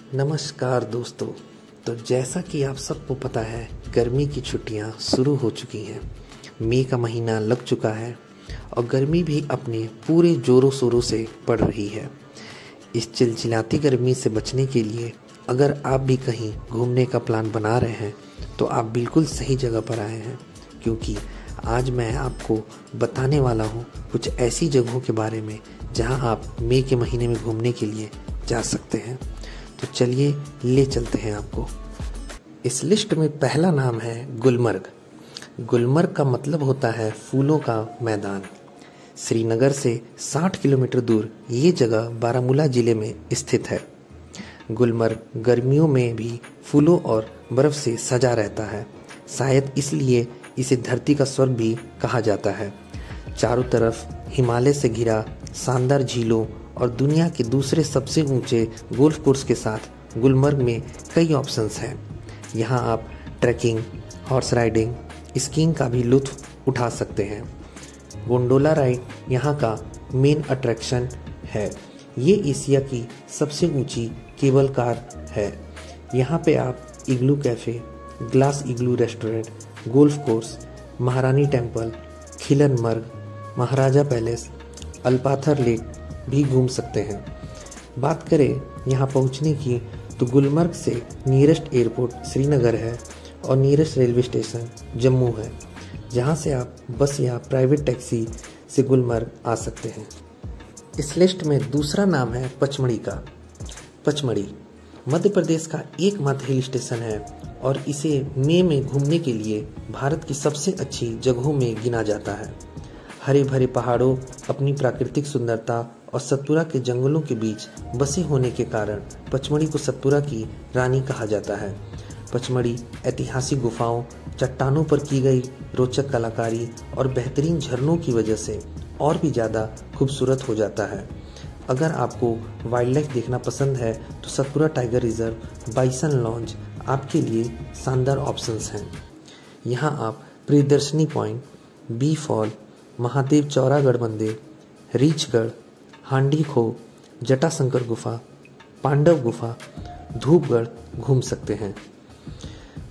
नमस्कार दोस्तों। तो जैसा कि आप सबको पता है, गर्मी की छुट्टियां शुरू हो चुकी हैं। मई का महीना लग चुका है और गर्मी भी अपने पूरे जोरों शोरों से पड़ रही है। इस चिलचिलाती गर्मी से बचने के लिए अगर आप भी कहीं घूमने का प्लान बना रहे हैं तो आप बिल्कुल सही जगह पर आए हैं, क्योंकि आज मैं आपको बताने वाला हूँ कुछ ऐसी जगहों के बारे में जहाँ आप मई के महीने में घूमने के लिए जा सकते हैं। तो चलिए ले चलते हैं आपको। इस लिस्ट में पहला नाम है गुलमर्ग। गुलमर्ग का मतलब होता है फूलों का मैदान। श्रीनगर से 60 किलोमीटर दूर ये जगह बारामूला जिले में स्थित है। गुलमर्ग गर्मियों में भी फूलों और बर्फ से सजा रहता है, शायद इसलिए इसे धरती का स्वर्ग भी कहा जाता है। चारों तरफ हिमालय से घिरा शानदार झीलों और दुनिया के दूसरे सबसे ऊंचे गोल्फ कोर्स के साथ गुलमर्ग में कई ऑप्शंस हैं। यहाँ आप ट्रैकिंग, हॉर्स राइडिंग, स्कीइंग का भी लुत्फ उठा सकते हैं। गोंडोला राइड यहाँ का मेन अट्रैक्शन है। ये एशिया की सबसे ऊंची केबल कार है। यहाँ पे आप इग्लू कैफ़े, ग्लास इग्लू रेस्टोरेंट, गोल्फ कोर्स, महारानी टेम्पल, खिलनमर्ग, महाराजा पैलेस, अल्पाथर लेक भी घूम सकते हैं। बात करें यहाँ पहुँचने की तो गुलमर्ग से नियरेस्ट एयरपोर्ट श्रीनगर है और नियरेस्ट रेलवे स्टेशन जम्मू है, जहाँ से आप बस या प्राइवेट टैक्सी से गुलमर्ग आ सकते हैं। इस लिस्ट में दूसरा नाम है पचमढ़ी का। पचमढ़ी मध्य प्रदेश का एकमात्र हिल स्टेशन है और इसे मई में घूमने के लिए भारत की सबसे अच्छी जगहों में गिना जाता है। हरे भरे पहाड़ों, अपनी प्राकृतिक सुंदरता और सतपुरा के जंगलों के बीच बसे होने के कारण पचमढ़ी को सतपुरा की रानी कहा जाता है। पचमढ़ी ऐतिहासिक गुफाओं, चट्टानों पर की गई रोचक कलाकारी और बेहतरीन झरनों की वजह से और भी ज़्यादा खूबसूरत हो जाता है। अगर आपको वाइल्ड लाइफ देखना पसंद है तो Satpura tiger reserve, bison lodge आपके लिए शानदार ऑप्शंस हैं। यहाँ आप Priyadarshini point, bee fall, Mahadev Chauragarh मंदिर, रीछगढ़, हांडी खो, जटाशंकर गुफा, पांडव गुफा, धूपगढ़ घूम सकते हैं।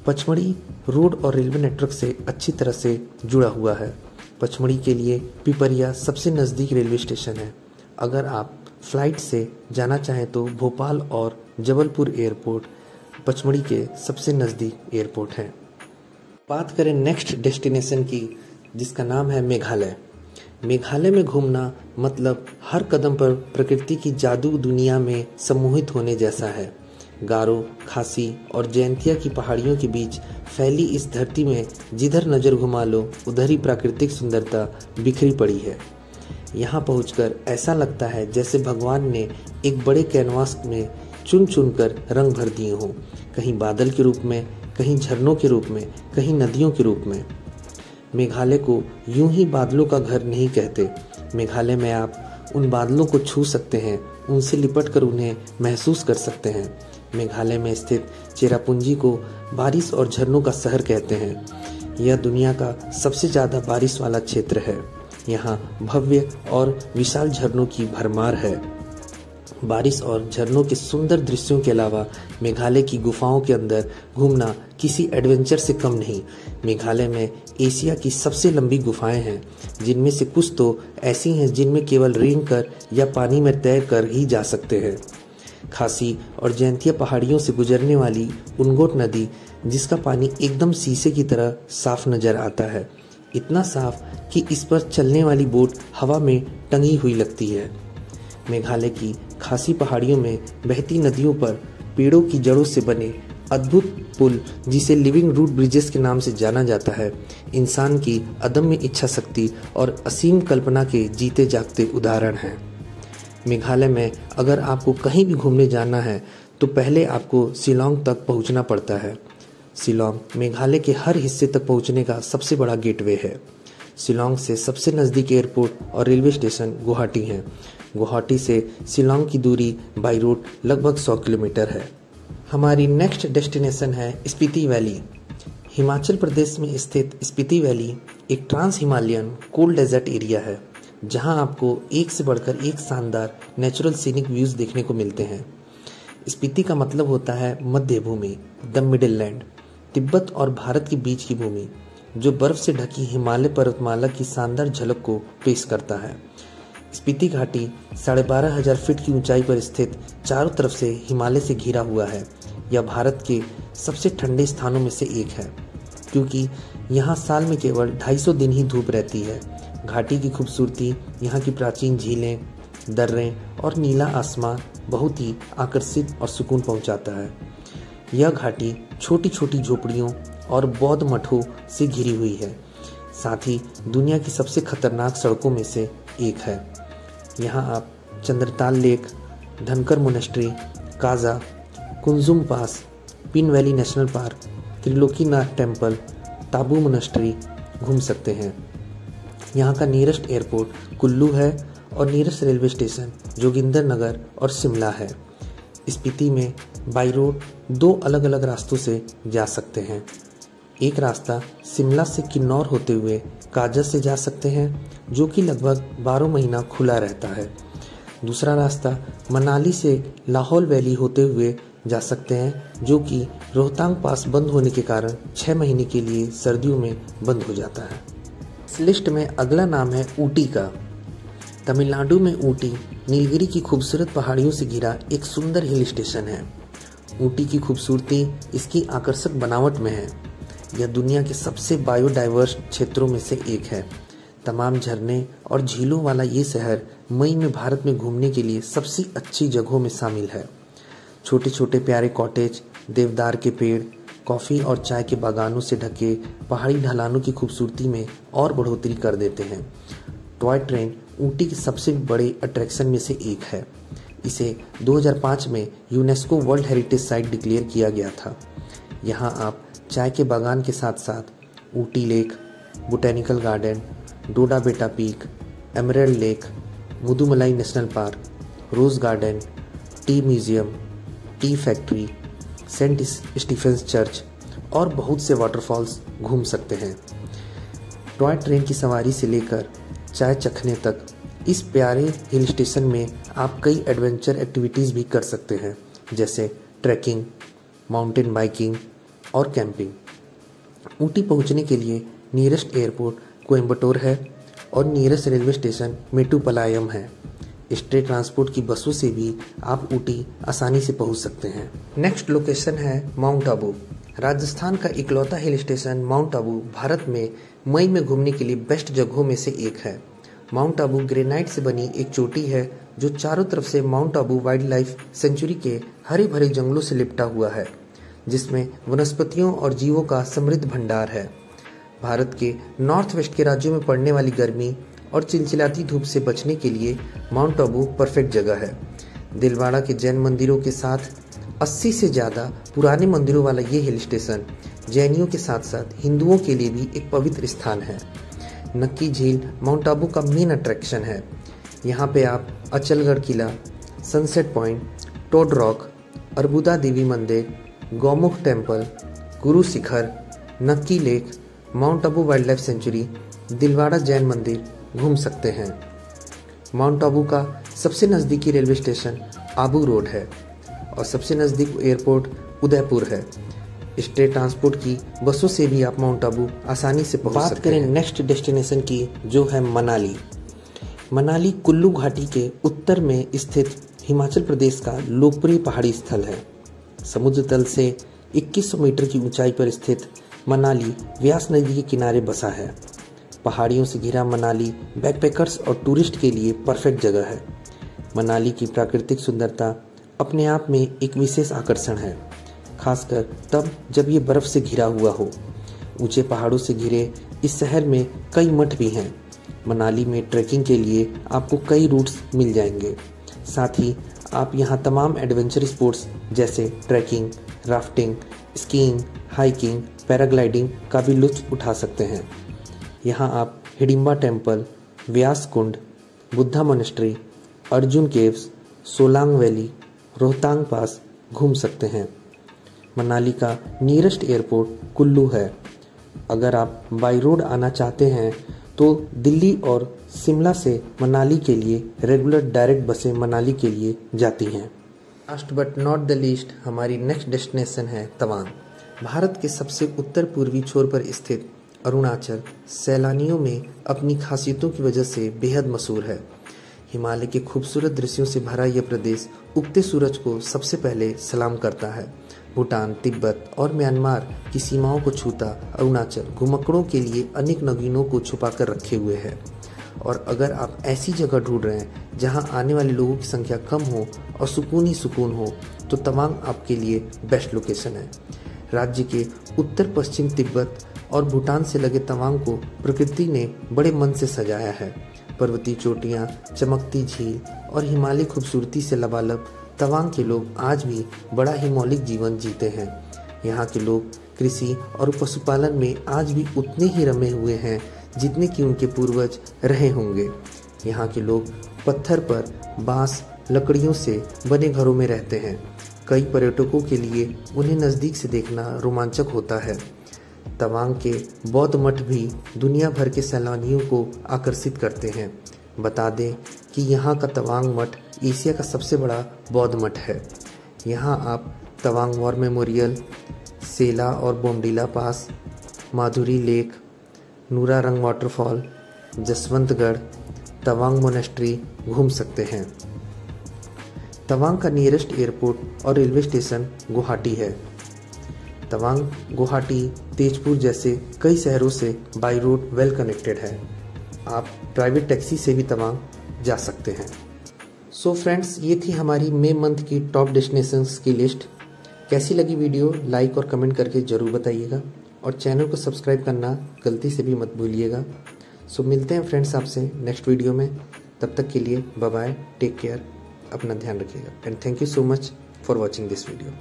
पचमढ़ी रोड और रेलवे नेटवर्क से अच्छी तरह से जुड़ा हुआ है। पचमढ़ी के लिए पिपरिया सबसे नज़दीक रेलवे स्टेशन है। अगर आप फ्लाइट से जाना चाहें तो भोपाल और जबलपुर एयरपोर्ट पचमढ़ी के सबसे नज़दीक एयरपोर्ट हैं। बात करें नेक्स्ट डेस्टिनेशन की, जिसका नाम है मेघालय। मेघालय में घूमना मतलब हर कदम पर प्रकृति की जादू दुनिया में सम्मोहित होने जैसा है। गारो, खासी और जयंतिया की पहाड़ियों के बीच फैली इस धरती में जिधर नज़र घुमा लो उधर ही प्राकृतिक सुंदरता बिखरी पड़ी है। यहाँ पहुंचकर ऐसा लगता है जैसे भगवान ने एक बड़े कैनवास में चुन चुन कर रंग भर दिए हों, कहीं बादल के रूप में, कहीं झरनों के रूप में, कहीं नदियों के रूप में। मेघालय को यूं ही बादलों का घर नहीं कहते। मेघालय में आप उन बादलों को छू सकते हैं, उनसे लिपट कर उन्हें महसूस कर सकते हैं। मेघालय में स्थित चेरापूंजी को बारिश और झरनों का शहर कहते हैं। यह दुनिया का सबसे ज़्यादा बारिश वाला क्षेत्र है। यहाँ भव्य और विशाल झरनों की भरमार है। बारिश और झरनों के सुंदर दृश्यों के अलावा मेघालय की गुफाओं के अंदर घूमना किसी एडवेंचर से कम नहीं। मेघालय में एशिया की सबसे लंबी गुफाएं हैं, जिनमें से कुछ तो ऐसी हैं जिनमें केवल रेंग कर या पानी में तैर कर ही जा सकते हैं। खासी और जयंतिया पहाड़ियों से गुजरने वाली उनगोट नदी, जिसका पानी एकदम शीशे की तरह साफ नजर आता है, इतना साफ कि इस पर चलने वाली बोट हवा में टंगी हुई लगती है। मेघालय की खासी पहाड़ियों में बहती नदियों पर पेड़ों की जड़ों से बने अद्भुत पुल, जिसे लिविंग रूट ब्रिजेस के नाम से जाना जाता है, इंसान की अदम्य इच्छा शक्ति और असीम कल्पना के जीते जागते उदाहरण हैं। मेघालय में अगर आपको कहीं भी घूमने जाना है तो पहले आपको शिलांग तक पहुंचना पड़ता है। शिलांग मेघालय के हर हिस्से तक पहुंचने का सबसे बड़ा गेटवे है। शिलांग से सबसे नज़दीक एयरपोर्ट और रेलवे स्टेशन गुवाहाटी है। गुवाहाटी से शिलांग की दूरी बाई रोड लगभग 100 किलोमीटर है। हमारी नेक्स्ट डेस्टिनेशन है स्पीति वैली। हिमाचल प्रदेश में स्थित स्पीति वैली एक trans Himalayan cold desert area है, जहां आपको एक से बढ़कर एक शानदार नेचुरल सीनिक व्यूज देखने को मिलते हैं। स्पीति का मतलब होता है मध्य भूमि, द मिडिल लैंड। तिब्बत और भारत के बीच की भूमि जो बर्फ से ढकी हिमालय पर्वतमाला की शानदार झलक को पेश करता है। स्पीति घाटी 12,500 फीट की ऊंचाई पर स्थित चारों तरफ से हिमालय से घिरा हुआ है। यह भारत के सबसे ठंडे स्थानों में से एक है क्योंकि यहाँ साल में केवल 250 दिन ही धूप रहती है। घाटी की खूबसूरती, यहाँ की प्राचीन झीलें, दर्रे और नीला आसमान बहुत ही आकर्षित और सुकून पहुँचाता है। यह घाटी छोटी छोटी झोपड़ियों और बौद्ध मठों से घिरी हुई है, साथ ही दुनिया की सबसे खतरनाक सड़कों में से एक है। यहाँ आप Chandratal lake, Dhankar monastery, Kaza, Kunzum pass, Pin valley national park, Trilokinath temple, Tabo monastery घूम सकते हैं। यहाँ का नियरेस्ट एयरपोर्ट कुल्लू है और नियरेस्ट रेलवे स्टेशन जोगिंदर नगर और शिमला है। स्पीति में बाई रोड 2 अलग अलग रास्तों से जा सकते हैं। एक रास्ता शिमला से किन्नौर होते हुए काजा से जा सकते हैं जो कि लगभग 12 महीना खुला रहता है। दूसरा रास्ता मनाली से लाहौल वैली होते हुए जा सकते हैं जो कि रोहतांग पास बंद होने के कारण 6 महीने के लिए सर्दियों में बंद हो जाता है। इस लिस्ट में अगला नाम है ऊटी का। तमिलनाडु में ऊटी नीलगिरी की खूबसूरत पहाड़ियों से घिरा एक सुंदर हिल स्टेशन है। ऊटी की खूबसूरती इसकी आकर्षक बनावट में है। यह दुनिया के सबसे बायोडाइवर्स क्षेत्रों में से एक है। तमाम झरने और झीलों वाला ये शहर मई में भारत में घूमने के लिए सबसे अच्छी जगहों में शामिल है। छोटे छोटे प्यारे कॉटेज, देवदार के पेड़, कॉफ़ी और चाय के बागानों से ढके पहाड़ी ढलानों की खूबसूरती में और बढ़ोतरी कर देते हैं। टॉय ट्रेन ऊटी के सबसे बड़े अट्रैक्शन में से एक है। इसे 2005 में UNESCO world heritage site declare किया गया था। यहाँ आप चाय के बागान के साथ साथ Ooty lake, botanical garden, Dodda Betta peak, emerald lake, Mudumalai national park, rose garden, tea museum, tea factory, Saint Stephen's church और बहुत से वाटरफॉल्स घूम सकते हैं। टॉय ट्रेन की सवारी से लेकर चाय चखने तक इस प्यारे हिल स्टेशन में आप कई एडवेंचर एक्टिविटीज़ भी कर सकते हैं जैसे ट्रैकिंग, माउंटेन बाइकिंग और कैंपिंग। ऊटी पहुंचने के लिए नियरेस्ट एयरपोर्ट कोयम्बटूर है और नियरेस्ट रेलवे स्टेशन मेट्टुपालयम है। स्टेट ट्रांसपोर्ट की बसों से भी आप ऊटी आसानी से पहुंच सकते हैं। नेक्स्ट लोकेशन है माउंट आबू। राजस्थान का इकलौता hill station mount Abu Bharat में मई में घूमने के लिए बेस्ट जगहों में से एक है। माउंट आबू ग्रेनाइट से बनी एक चोटी है जो चारों तरफ से mount Abu wildlife century के हरे भरे जंगलों से लिपटा हुआ है, जिसमें वनस्पतियों और जीवों का समृद्ध भंडार है। भारत के नॉर्थ वेस्ट के राज्यों में पड़ने वाली गर्मी और चिलचिलाती धूप से बचने के लिए माउंट आबू परफेक्ट जगह है। दिलवाड़ा के जैन मंदिरों के साथ 80 से ज़्यादा पुराने मंदिरों वाला ये हिल स्टेशन जैनियों के साथ साथ हिंदुओं के लिए भी एक पवित्र स्थान है। नक्की झील माउंट आबू का मेन अट्रैक्शन है। यहाँ पे आप अचलगढ़ किला, sunset point, toad rock, Arbuda Devi मंदिर, Gaumukh temple, Guru Shikhar, Nakki lake, mount Abu wildlife sanctuary, Dilwara Jain मंदिर घूम सकते हैं। माउंट आबू का सबसे नज़दीकी रेलवे स्टेशन आबू रोड है और सबसे नज़दीक एयरपोर्ट उदयपुर है। स्टेट ट्रांसपोर्ट की बसों से भी आप माउंट आबू आसानी से पहुंच सकते हैं। बात करें नेक्स्ट डेस्टिनेशन की जो है मनाली। मनाली कुल्लू घाटी के उत्तर में स्थित हिमाचल प्रदेश का लोकप्रिय पहाड़ी स्थल है। समुद्र तल से 2100 मीटर की ऊंचाई पर स्थित मनाली व्यास नदी के किनारे बसा है। पहाड़ियों से घिरा मनाली बैकपैकर्स और टूरिस्ट के लिए परफेक्ट जगह है। मनाली की प्राकृतिक सुंदरता अपने आप में एक विशेष आकर्षण है, खासकर तब जब ये बर्फ से घिरा हुआ हो। ऊंचे पहाड़ों से घिरे इस शहर में कई मठ भी हैं। मनाली में ट्रैकिंग के लिए आपको कई रूट्स मिल जाएंगे। साथ ही आप यहाँ तमाम एडवेंचर स्पोर्ट्स जैसे trekking, rafting, skiing, hiking, paragliding का भी लुत्फ उठा सकते हैं। यहाँ आप Hidimba temple, Vyas Kund, Buddha monastery, Arjun caves, Solang valley, Rohtang pass घूम सकते हैं। मनाली का नियरेस्ट एयरपोर्ट कुल्लू है। अगर आप बाई रोड आना चाहते हैं तो दिल्ली और शिमला से मनाली के लिए रेगुलर डायरेक्ट बसें मनाली के लिए जाती हैं। Last but not the least हमारी नेक्स्ट डेस्टिनेशन है तवांग। भारत के सबसे उत्तर पूर्वी छोर पर स्थित अरुणाचल सैलानियों में अपनी खासियतों की वजह से बेहद मशहूर है। हिमालय के खूबसूरत दृश्यों से भरा यह प्रदेश उगते सूरज को सबसे पहले सलाम करता है। भूटान, तिब्बत और म्यांमार की सीमाओं को छूता अरुणाचल घुमक्कड़ों के लिए अनेक नगीनों को छुपाकर रखे हुए है। और अगर आप ऐसी जगह ढूंढ रहे हैं जहां आने वाले लोगों की संख्या कम हो और सुकून ही सुकून हो, तो तवांग आपके लिए बेस्ट लोकेशन है। राज्य के उत्तर पश्चिम तिब्बत और भूटान से लगे तवांग को प्रकृति ने बड़े मन से सजाया है। पर्वतीय चोटियाँ, चमकती झील और हिमालय खूबसूरती से लबालब तवांग के लोग आज भी बड़ा ही मौलिक जीवन जीते हैं। यहाँ के लोग कृषि और पशुपालन में आज भी उतने ही रमे हुए हैं जितने कि उनके पूर्वज रहे होंगे। यहाँ के लोग पत्थर पर बांस, लकड़ियों से बने घरों में रहते हैं। कई पर्यटकों के लिए उन्हें नज़दीक से देखना रोमांचक होता है। तवांग के बौद्ध मठ भी दुनिया भर के सैलानियों को आकर्षित करते हैं। बता दें कि यहाँ का तवांग मठ एशिया का सबसे बड़ा बौद्ध मठ है। यहाँ आप तवांग वॉर मेमोरियल, सेला और Bomdila pass, Madhuri lake, Nuranang waterfall, Jaswantgarh, Tawang monastery घूम सकते हैं। तवांग का नियरेस्ट एयरपोर्ट और रेलवे स्टेशन गुवाहाटी है। तवांग गुवाहाटी, तेजपुर जैसे कई शहरों से बाई रोड वेल कनेक्टेड है। आप प्राइवेट टैक्सी से भी तवांग जा सकते हैं। सो फ्रेंड्स, ये थी हमारी मई मंथ की टॉप डेस्टिनेशंस की लिस्ट। कैसी लगी वीडियो लाइक और कमेंट करके ज़रूर बताइएगा और चैनल को सब्सक्राइब करना गलती से भी मत भूलिएगा। सो मिलते हैं फ्रेंड्स आपसे नेक्स्ट वीडियो में। तब तक के लिए बाय बाय, टेक केयर, अपना ध्यान रखिएगा and thank you so much for watching this video.